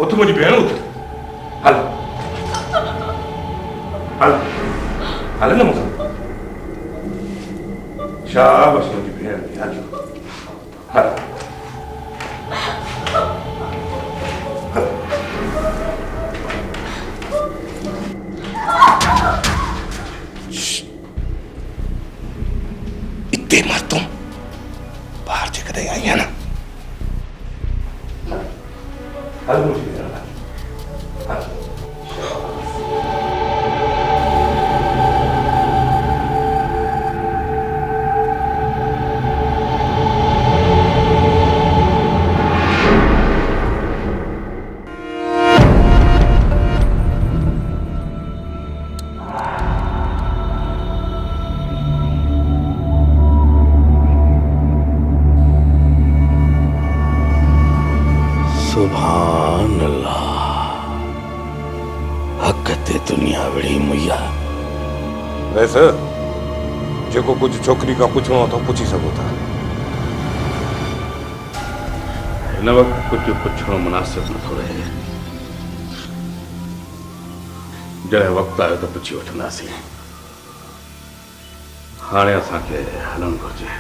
उठ मुंहिंजी भेण उठ हल हल हल न मूंसां शाबाश मुंहिंजी भेण हल हल हल इतने मर तुम बाहर से कदे आई है ना हल मुझे हल सुभान अल्लाह हक़ ते दुनिया बड़ी मुया। वैसे जेको कुछ छोकरी का पुछणो तो पुछी सको था इन वक्त कुछ पुछणो मुनासिब न थो रहे जड़े वक्त आयो तो पुछी वठंदासीं हाणे असांखे हलणु घुरिजे।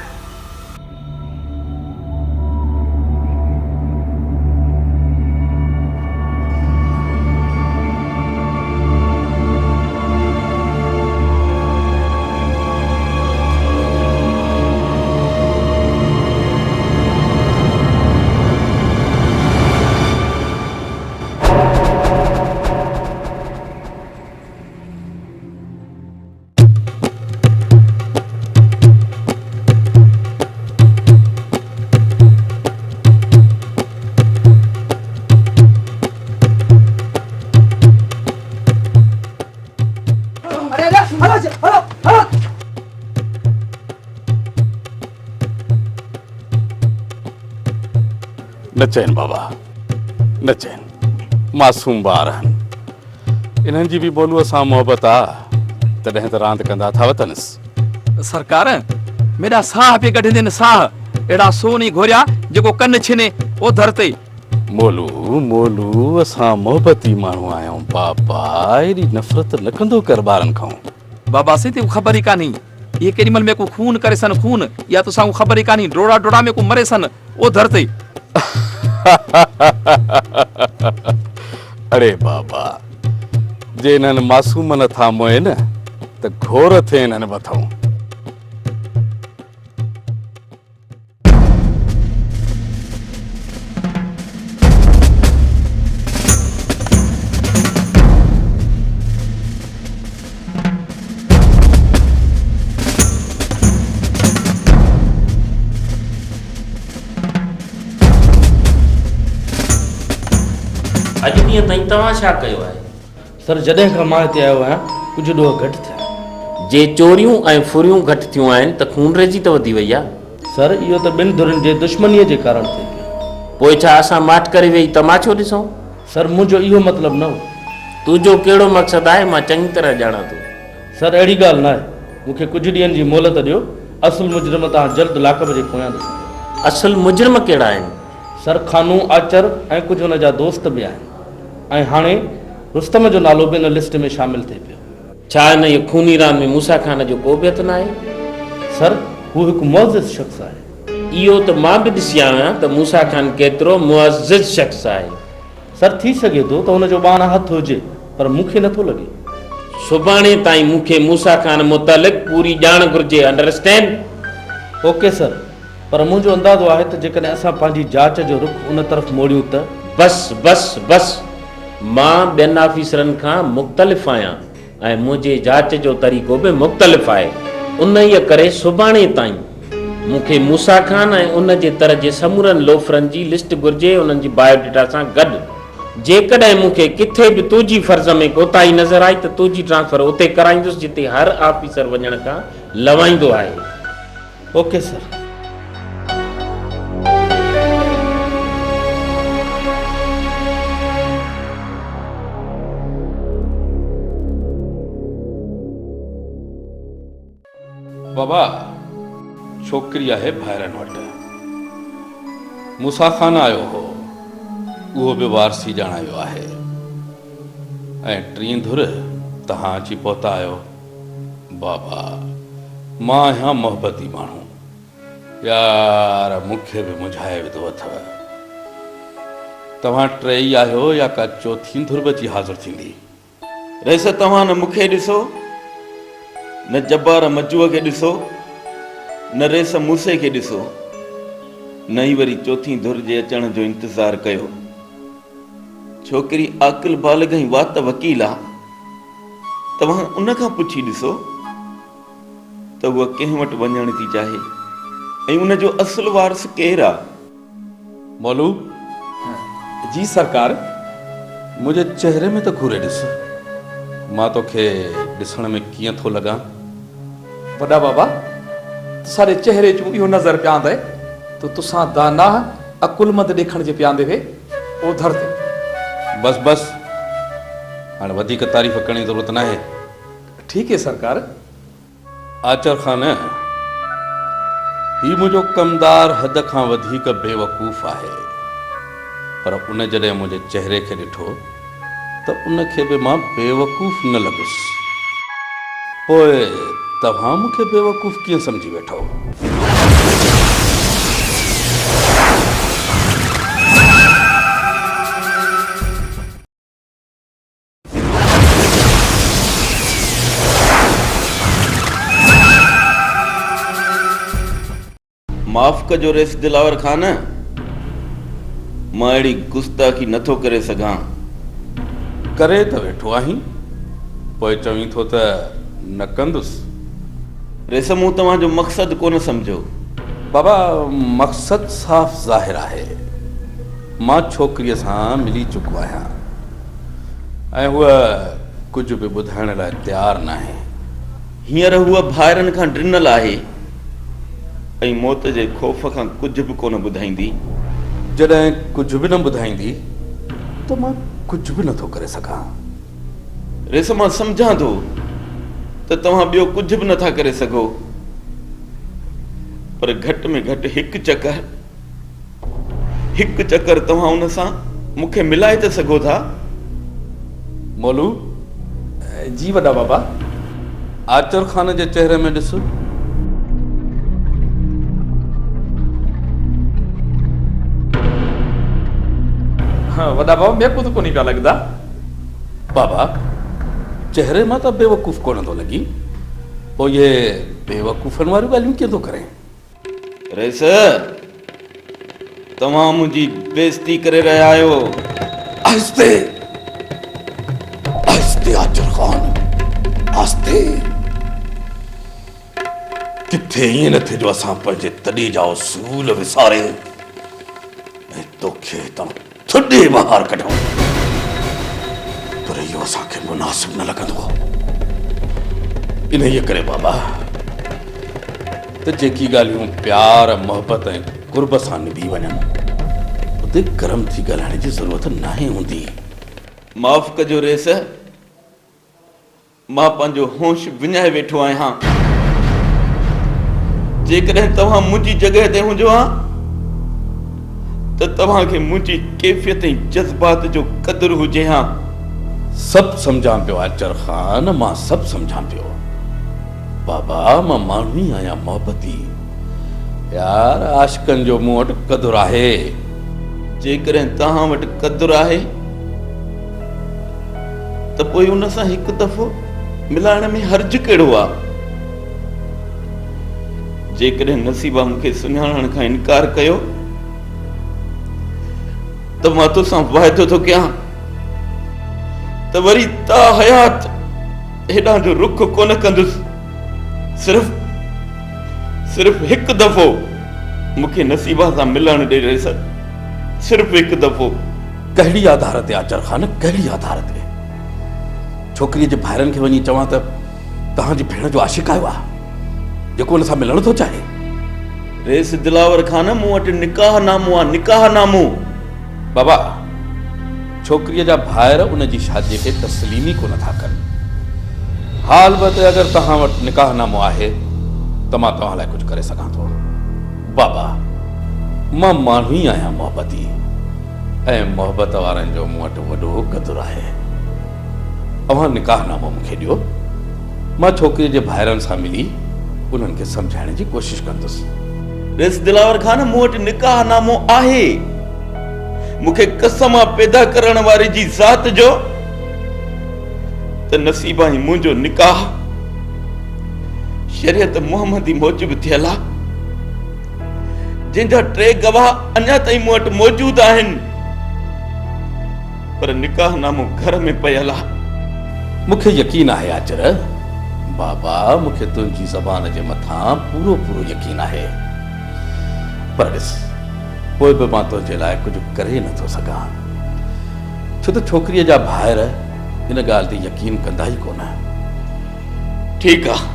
न चैन बाबा न चैन मासूम ॿार आहिनि इन्हनि जी बि बोलूअ सां मोहबत आहे तॾहिं त रांदि कंदा था वतनसि। सरकार मेरा साह पे कढंदे न साह एड़ा सोनी घोरिया जेको कन छिने ओ धरते। मोलू मोलू असां मोहबती माण्हू आहियूं बाबा एॾी नफ़रत न कंदो कर ॿारनि खां। बाबा से ते ख़बर ई कान्हे ये केॾी महिल में को खून करे सन खून या तोसां ख़बर ई कान्हे डोड़ा डोड़ा में को मरे सन ओ धरते। अरे बाबा जे इन्हनि मासूम नथा मोए न त घोर थिए इन्हनि मथां। अॼु ॾींहं ताईं तव्हां छा कयो आहे? सर जॾहिं खां मां हिते आयो आहियां कुझु ॾोह घटि थिया। जे चोरियूं ऐं फुरियूं घटि थियूं आहिनि त खून रेजी त वधी वई आहे। सर इहो त ॿिनि धुरनि जे दुश्मनीअ जे कारण थिए पियो। पोइ छा असां माठ करे वेही तमाशो ॾिसूं? सर मुंहिंजो इहो मतिलबु न हो। तुंहिंजो कहिड़ो मक़सदु आहे मां चङी तरह ॼाणा थो। सर अहिड़ी ॻाल्हि न आहे मूंखे कुझु ॾींहंनि जी मोहलत ॾियो असुल मुजरिम तव्हां जल्द लाकब जे पोयां ॾिसो। असुल मुजरिम कहिड़ा आहिनि? सर खानू आचर ऐं कुझु हुन जा दोस्त बि आहिनि ऐं हाणे रुस्तम जो नालो बि हिन लिस्ट में शामिलु थिए पियो। छा हिन इहो खूनी रांदि में मूसा खान जो को बि हथु न आहे? सर हू हिकु मुअज़्ज़िज़ शख़्स आहे। इहो त मां बि ॾिसी आयो आहियां त मूसा खान केतिरो मुअज़्ज़िज़ शख़्स आहे। सर थी सघे थो त हुनजो ॿाण हथु हुजे पर मूंखे नथो लॻे। सुभाणे ताईं मूंखे मूसा खान मुतलिक़ पूरी ॼाण घुरिजे अंडरस्टैंड? ओके सर पर मुंहिंजो अंदाज़ो आहे त जेकॾहिं असां पंहिंजी जांच जो रुख उन तरफ़ मोड़ियूं त बस बस बस मां ॿियनि ऑफिसरनि खां मुख़्तलिफ़ आहियां ऐं मुंहिंजे जांच जो तरीक़ो बि मुख़्तलिफ़ आहे। उन ई करे सुभाणे ताईं मूंखे मूसा खान ऐं उन जे तरह जे समूरनि लोफरनि जी लिस्ट घुरिजे उन्हनि जी बायोडेटा सां गॾु। जेकॾहिं मूंखे किथे बि तुंहिंजी फर्ज़ में कोताही नज़र आई त तुंहिंजी ट्रांसफर उते कराईंदुसि जिते हर ऑफिसर वञण खां लवाईंदो आहे। Okay sir. बाबा छोकिरी आहे ॿाहिरनि वटि मूसा खान आयो हो उहो बि वारसी ॼाणायो आहे ऐं टीं धुर तव्हां अची पहुता आहियो। बाबा मां आहियां मोहबती माण्हू, यार मूंखे बि मुंझाए विधो अथव। तव्हां टई आहियो या का चौथी धुर बि अची हाज़िर थींदी? रेस तव्हां न मूंखे ॾिसो, न जब्बार मजूअ खे ॾिसो, न रेस मूसे खे ॾिसो, न ई वरी चौथी धुर जे अचण जो इंतज़ारु कयो। छोकिरी आकिल बालिग ऐं वात वकील आहे। तव्हां उन खां पुछी ॾिसो त उहा कंहिं वटि वञण थी चाहे ऐं उन जो असुल वारस केरु आहे। मौलू जी सरकार। मुंहिंजे चेहरे में त घूरे ॾिस, मां तोखे ॾिसण में कीअं थो लॻां? वॾा बाबा सारे चेहरे चूं इहो नज़र पिया आंदे तो तुसां दाना अकुलमंद ॾेखण जे पिया आंदे वे ओधर ते। बस बस, हाणे वधीक तारीफ़ करण जी ज़रूरत न आहे। ठीक है सरकार। आचर ख़ान, ही मुंहिंजो कमदार हद खां वधीक बेवकूफ़ आहे, पर उन जॾहिं मुंहिंजे चेहरे खे ॾिठो त उनखे बि मां बेवकूफ़ न लॻुसि। पोइ तव्हां मूंखे बेवकूफ़ कीअं सम्झी वेठो? माफ़ कजो रेस दिलावर ख़ान, मां अहिड़ी गुस्ताखी नथो करे सघां। करे त वेठो आहीं, पोइ चवीं थो त न कंदुसि। रेस मूं तव्हांजो मक़सदु कोन सम्झो। बाबा मक़सदु साफ़ ज़ाहिर आहे। मां छोकिरीअ सां मिली चुको आहियां ऐं उहा कुझु बि ॿुधाइण लाइ तयारु न आहे। हींअर हूअ भाइरनि खां ड्रिनल आहे ऐं मौत जे ख़ौफ़ खां कुझु बि कोन ॿुधाईंदी। जॾहिं कुझु बि न ॿुधाईंदी त मां कुझु बि नथो करे सघां। रेस मां सम्झां थो त तव्हां ॿियो कुझु बि नथा करे सघो, पर घटि में घटि हिकु चकर तव्हां उन सां मूंखे मिलाए त सघो था। मोलू जी वॾा बाबा। आचर ख़ान जे चेहरे में ॾिस। हाँ वॾा बाबा मेरे को तो कोनी पिया लगदा। बाबा चेहरे मां त बेवकूफ़ कोन थो लॻी, पोइ ये बेवकूफ़नि वारियूं ॻाल्हियूं कीअं थो करें? रेस तव्हां मुंहिंजी बेइज़ती करे रहिया आहियो। आहिस्ते आहिस्ते आचर ख़ान, आहिस्ते। किथे ईअं न थिए जो असां पंहिंजे तॾी जा उसूल विसारे ऐं तोखे हितां थुॾे ॿाहिरि कढूं, पर इहो असांखे मुनासिब न लॻंदो। इन ई करे बाबा त जेकी ॻाल्हियूं प्यार मोहबत ऐं कुर्ब सां निभी वञनि उते गरम थी ॻाल्हाइण जी ज़रूरत नाहे हूंदी। माफ़ कजो रेस, मां पंहिंजो होश विञाए वेठो आहियां। जेकॾहिं तव्हां मुंहिंजी जॻह ते हुजो हा त तव्हांखे मुंहिंजी कैफ़ियत ऐं जज़्बात जो क़दुरु हुजे हा। सभु सम्झां पियो आचर ख़ान, मां सभु सम्झां पियो। बाबा मां माण्हू ई आहियां मोहबती, यार आशिकनि जो मूं वटि क़दुरु आहे। जेकॾहिं तव्हां वटि क़दुरु आहे त पोइ उन सां हिकु दफ़ो मिलाइण में हर्ज कहिड़ो आहे? जेकॾहिं नसीबा मूंखे सुञाणण खां इनकार कयो त मां तोसां वाइदो थो कयां त वरी ता हयात हेॾां जो रुख कोन कंदुसि। सिर्फ़ हिकु दफ़ो मूंखे नसीबा सां मिलण ॾे रेस, सिर्फ़ हिकु दफ़ो। कहिड़ी आधार ते आचर ख़ान, कहिड़ी आधार ते? छोकिरीअ जे भाइरनि खे वञी चवां त तव्हांजी भेण जो आशिक़ आयो आहे जेको हुन सां मिलण थो चाहे? रेस दिलावर ख़ान, मूं वटि निकाहनामो आहे, निकाहनामो। बाबा छोकिरीअ जा भाइर उन जी शादीअ खे तस्लीम ई कोन था कनि। हाल बि अगरि तव्हां वटि निकाहनामो आहे त मां तव्हां लाइ कुझु करे सघां थो। बाबा मां माण्हू ई आहियां मोहबती, ऐं मोहबत वारनि जो मूं वटि वॾो क़दुरु आहे। अव्हां निकाहनामो मूंखे ॾियो, मां छोकिरीअ जे भाइरनि सां मिली उन्हनि खे सम्झाइण जी कोशिशि कंदुसि। ॾिस दिलावर खान, मूं वटि निकाहनामो आहे। मूंखे कसम आहे पैदा करण वारे जी ज़ात जो त नसीबा ई मुंहिंजो निकाह शरीयत मुहम्मदी मूजिब थियल आहे, जंहिंजा 3 गवाह अञा ताईं मूं वटि मौजूद आहिनि, पर निकाहनामो घर में पयल आहे। मूंखे यकीन आहे आचर बाबा, मूंखे तुंहिंजी ज़बान जे मथां पूरो पूरो यकीन आहे, पर ॾिस पोइ बि मां तुंहिंजे लाइ कुझु करे नथो सघां, छो त छोकिरीअ जा भाइर इन ॻाल्हि ते यकीन कंदा ई कोन। ठीकु आहे,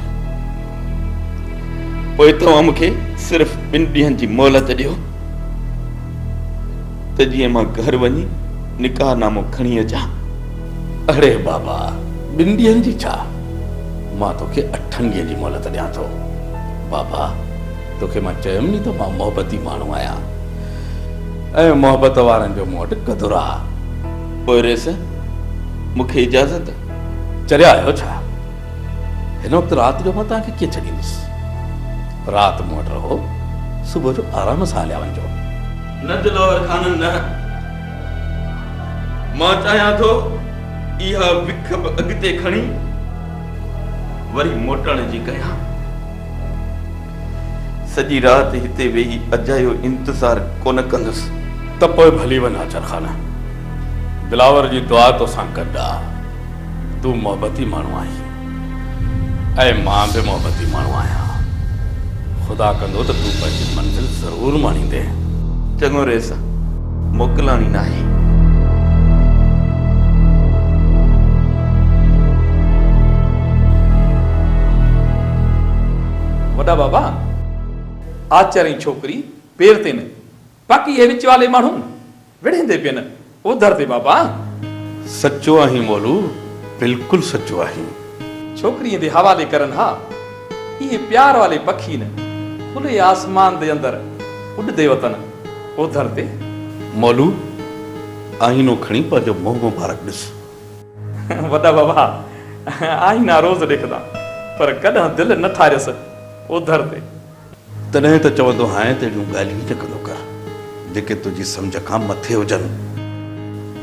पोइ तव्हां मूंखे सिर्फ़ 2 ॾींहंनि जी मोहलत ॾियो त जीअं मां घर वञी निकाहनामो खणी अचां। अड़े बाबा, 2 ॾींहंनि जी छा, मां तोखे 8 ॾींहंनि जी मोहलत ॾियां थो। बाबा, तोखे मां चयुमि नी त मां मोहबती माण्हू आहियां ऐं मोहबत वारनि जो मूं वटि क़दुरु आहे। पोइ रेस मूंखे इजाज़त? चरिया आहियो छा? हिन वक़्तु राति जो मां तव्हांखे कीअं छॾींदुसि? राति मूं वटि रहो, सुबुह जो आराम सां हलिया वञिजो। न दिलावर खान, न, मां चाहियां थो इहा विख बि अॻिते खणी वरी मोटण जी कयां। सॼी राति हिते वेही अजायो इंतज़ार कोन कंदुसि। त पोइ भली वञ आचर खाना, दिलावर जी दुआ तोसां गॾु आहे। तूं मोहबती माण्हू आहीं ऐं मां बि मोहबती माण्हू आहियां। ख़ुदा कंदो त तूं पंहिंजी मंज़िल ज़रूरु माणींदे। चङो रेस, मोकिलाणी नाहे। वॾा बाबा, आचार्य छोकिरी पेर ते न, बाक़ी ये विच वाले माण्हू विढ़ंदे पियनि उधर ते। बाबा सचो आहीं मोलू, बिल्कुलु सचो आहीं। छोकिरीअ जे हवाले करनि हा, इहे प्यार वाले पखी न खुले आसमान जे अंदरि उॾंदे वतन उधर ते। मोलू, आईनो खणी पंहिंजो मुंहुं मुबारक ॾिस। वॾा बाबा, आईना रोज़ ॾिसंदा, पर कॾहिं दिलि न ठारियसि उधर ते। तॾहिं त चवंदो आहियां त अहिड़ियूं ॻाल्हियूं न कंदो कर जेके तुंहिंजी सम्झ खां मथे हुजनि।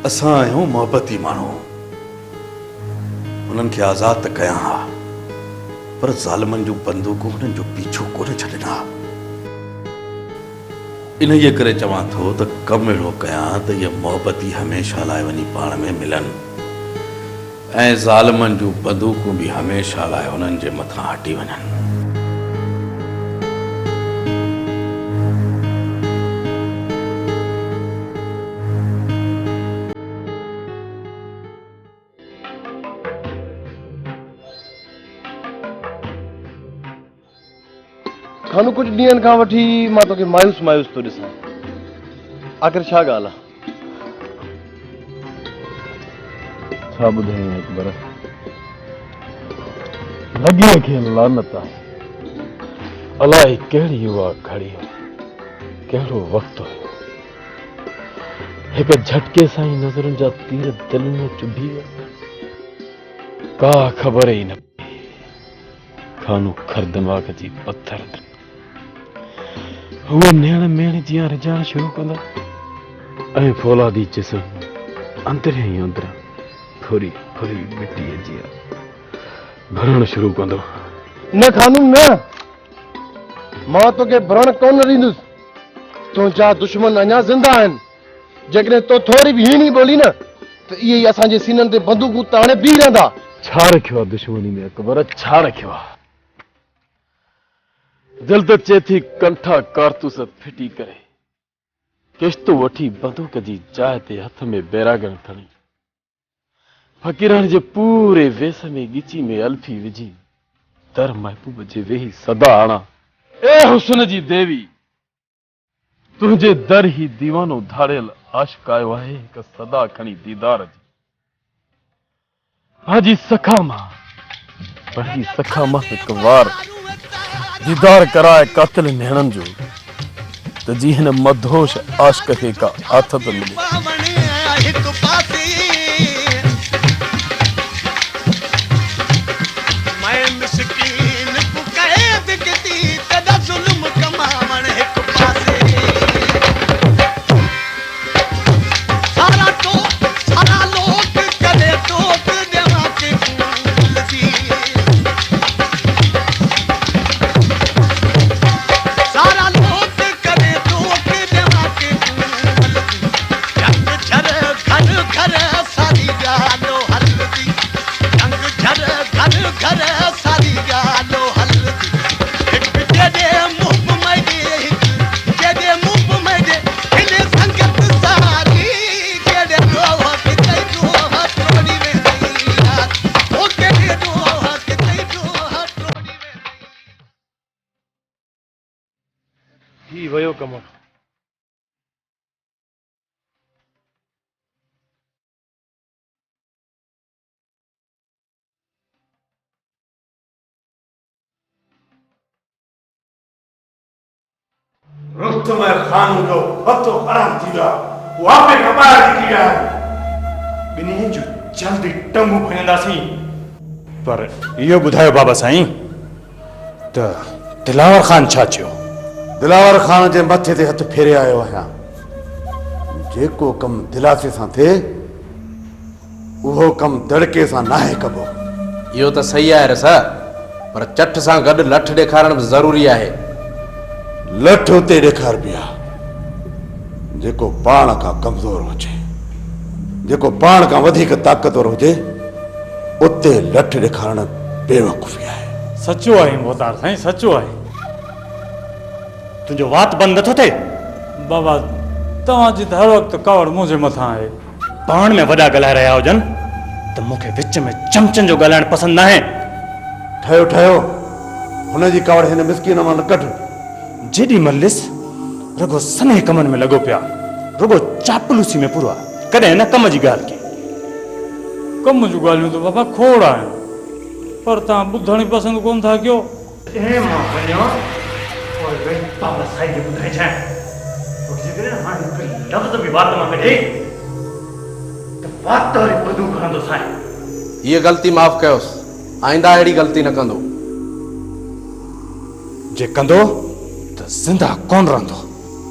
असां आहियूं मोहबती माण्हू, हुननि खे आज़ादु त कयां हा, पर ज़ालिमनि जूं बंदूकूं हुननि जो पीछो कोन छॾिना। इन्हीअ करे चवां थो त कमु अहिड़ो कयां त इहे मोहबती हमेशह लाइ वञी पाण में मिलनि ऐं ज़ालिमनि जूं बंदूकूं बि हमेशह लाइ हुननि जे मथां हटी वञनि। खानू कुछ ॾींहंनि खां वठी मां तोखे मायूस मायूस थो ॾिसां, आख़िर छा ॻाल्हि आहे? छा ॿुधाईं अकबर, लॻीअ खे लानत आहे। अलाए कहिड़ी उहा घड़ी हुई, कहिड़ो वक़्तु हुयो, हिकु झटके सां ई नज़रुनि जा तीर दिलि में चुभी विया। का ख़बर ई न पई, खानू खर दिमाग़ जी पथर उहे नेण मेण जीअं रिझाइण शुरू कंदा ऐं फौलादी जिस्म अंदरियां ई अंदरां फुरी फुरी मिटीअ जीअं भरण शुरू कंदो। न खानूम न, मां तोखे भरण कोन ॾींदुसि। तुंहिंजा दुश्मन अञा ज़िंदा आहिनि। जेकॾहिं तो थोरी बि हीणी ॿोली न त इहे ई असांजे सीननि ते बंदूकूं त हाणे बीह रहंदा। छा रखियो आहे दुश्मनी में अकबर, छा रखियो आहे? दिल त चए थी कंठा कारतूस फिटी करे किश्त वठी बंदूक जी जाइ ते हथ में बैरागन खणी फ़कीरनि जे पूरे वेस में ॻिची में अल्फी विझी दर महबूब जे वेही सदा आणा। ए हुस्न जी देवी, तुंहिंजे दर ही दीवानो धाड़ियल आशिक़ आयो आहे हिकु सदा खणी दीदार जी। हाजी सखा मां हिकु वार दीदार कराए कातिल नेणनि जो त जी हिन मदहोश आशिक़ खे का आथत मिले। हिकु पासे मैं मिसकीन को कैद किती तदा जुल्म कमावण हिकु पासे सारा लोग कदे टोक देवा के फूल दी सारा लोग कदे टोक देवा के फूल दी रंग झर घर घर सारी गालो हल्दी रंग झर घर घर सारी गालो हल्दी एक दे मुंह में दे मुंह में दे इने संगत सारी के दे रोह के तई रोह टोड़ी में ओ के दे रोह के तई रोह टोड़ी में ही वयो कमो रुस्तम खान जो हथो हराम थी वियो वो आपे खां ॿाहिरि निकिरी विया ॿिन्ही जो जल्दी टंगू खणंदासीं पर इहो ॿुधायो बाबा साईं त दिलावर ख़ान छा चयो? दिलावर खान जे मथे ते हथ फेरे आयो आहियां जेको कमु दिलासे सां थिए उहो कमु दड़के सां नाहे कबो। इहो त सही आहे रस पर चट सां गॾु लठ ॾेखारण बि ज़रूरी आहे। लठ उते ॾेखारबी आहे जेको पाण खां कमज़ोर हुजे जेको पाण खां वधीक ताक़तवर हुजे उते लठ ॾेखारण बेवकूफ़ी आहे। सचो आहे मोहतार साईं सचो आहे। तुंहिंजो वात बंदि नथो थिए? बाबा तव्हांजी त हर वक़्तु कावड़ मुंहिंजे मथां आहे। पाण में वॾा ॻाल्हाए रहिया हुजनि त मूंखे विच में चमचनि जो ॻाल्हाइण पसंदि न आहे। ठहियो हुनजी कावड़ हिन मिसकीन मां न कढ। जेॾी महिल ॾिस रुगो सने कमनि में लॻो पिया रुगो चापलूसी में पूरो आहे कॾहिं हिन कम जी ॻाल्हि की। कम जूं ॻाल्हियूं त बाबा खोड़ आहिनि पर तव्हां ॿुधण ई पसंदि कोन था कयो। मां वञो बाबा साईं खे ॿुधाइजांइ हाणे हिकु लफ़्ज़ बि वात मां कढे त वात वरी बदू खणंदो साईं। हीअ ग़लती माफ़ कयोसि आईंदा अहिड़ी ग़लती न कंदो। जे कंदो त ज़िंदा कोन रहंदो।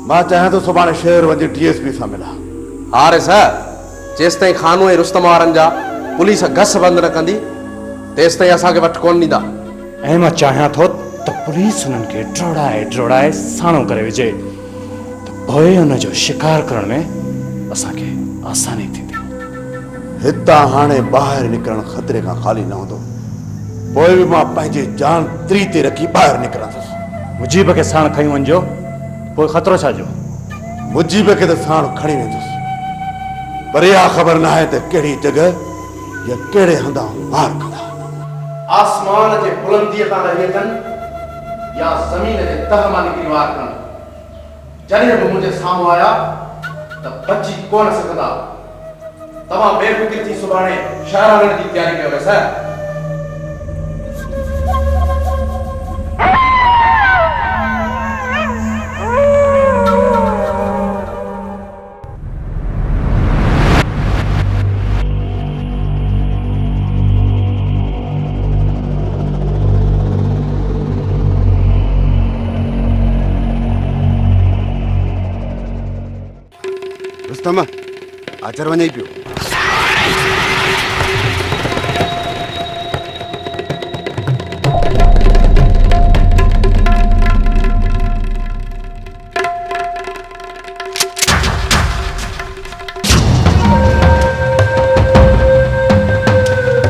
मां चाहियां थो सुभाणे शहर वञी DSP सां मिलां। हा रे सर जेसि ताईं खानू ऐं रुस्तम वारनि जा पुलिस घस बंदि न कंदी तेसि ताईं असांखे वटि कोन ॾींदा। ऐं मां चाहियां थो त पुलिस हुननि खे ड्रोड़ाए साणो करे विझे त पोइ हुनजो शिकार करण में असांखे आसानी थींदी। हितां हाणे ॿाहिरि निकिरणु ख़तरे खां ख़ाली न हूंदो पोइ बि मां पंहिंजी जान त्री ते रखी ॿाहिरि निकिरंदुसि। मुजीब खे साण खणी वञिजो पोइ ख़तरो छाजो। मुजीब खे त साण खणी वेंदुसि पर इहा ख़बर न आहे त कहिड़ी जॻह या कहिड़े हंधा वार कंदा। आसमान जे बुलंदीअ तां लही अचनि या ज़मीन जे तह मां निकिरी वार कनि जॾहिं बि मुंहिंजे साम्हूं आया त बची कोन सघंदा। तव्हां बेफ़िक्र थी सुभाणे शहर वञण जी तयारी कयो सर। रुस्तम आचर वञे पियो।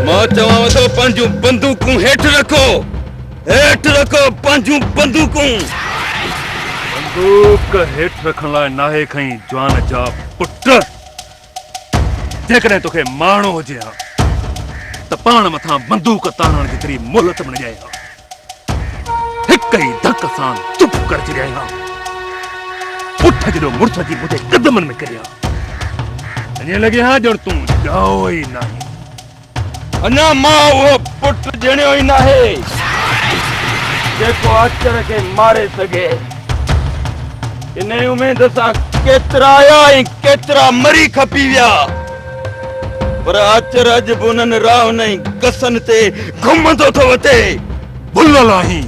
मां चवां थो पंहिंजूं बंदूकूं हेठि रखो पंहिंजूं बंदूकूं। बंदूक हेठि रखण लाइ नाहे खई जवान जा पुट। जेकॾहिं तोखे माण्हू हुजे हा त पाण मथां बंदूक ताणण जेतिरी मोहलत बण जाए हा हिक ई धक सां चुप करे छॾिया हा। पुठ जहिड़ो मुड़ुस जी मुंहिंजे कदमनि में किरिया। ईअं लॻे हा ॼण तूं ॼाओ ई नाहे। अञा मां उहो पुट ॼणियो ई नाहे जेको अचर खे मारे सघे। इन उमेद सां केतिरा आया ऐं केतिरा मरी खपी विया पर अचर अॼु बि उन्हनि रावण ऐं गसन ते घुमंदो थो वठे। बुल्लल आहीं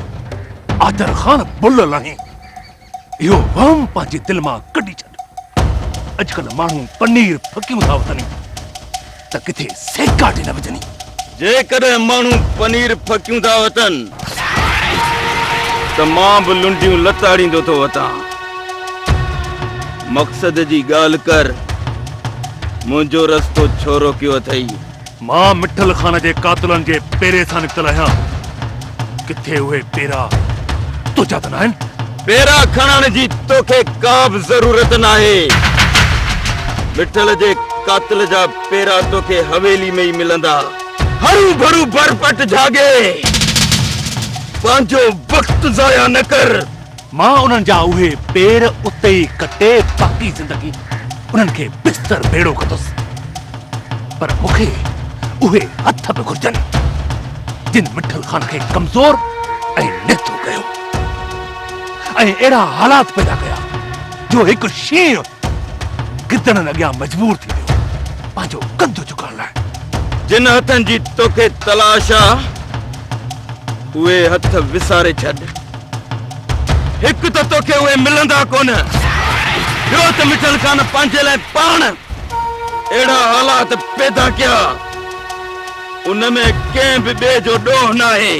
आदर ख़ान, बुल्लल आहीं। इहो वहम पंहिंजे दिलि मां कढी छॾ। अॼुकल्ह माण्हू पनीर फकियूं था वठनि त किथे सेकाटे न विझनि। जेकॾहिं माण्हू पनीर फकियूं था वठनि त मां बि लुंडियूं लताड़ींदो थो वठां। मक़सद जी ॻाल्हि कर, मुंहिंजो रस्तो छो रोकियो अथई? मां मिठल ख़ान जे कातिलनि जे पेरे सां निकितल आहियां। किथे उहे पेरा तुंहिंजा त न आहिनि? पेरा खणण जी तोखे का बि ज़रूरत नाहे। मिठल जे कातिल जा पेरा तोखे हवेली में ई मिलंदा। हरू भरू भरपट जागे, पंहिंजो वक़्तु ज़ाया न कर। मां उन्हनि जा उहे पेर उते ई कटे बाक़ी ज़िंदगी उन्हनि खे बिस्तर बेड़ो कंदुसि। पर मूंखे उहे हथ बि घुर्जनि जिन मिठल ख़ान खे कमज़ोर ऐं नेतो कयो ऐं अहिड़ा हालात पैदा कया जो हिकु शींहुं गिदड़नि अॻियां मजबूर थी वियो पंहिंजो कंधु झुकाइण लाइ। जिन हथनि जी तोखे तलाश आहे उहे हथ विसारे छॾ। हिकु त तोखे उहे मिलंदा कोन, ॿियो त मिठल ख़ान पंहिंजे लाइ पाण अहिड़ा हालात पैदा कया उन में कंहिं बि ॿिए जो ॾोह न आहे।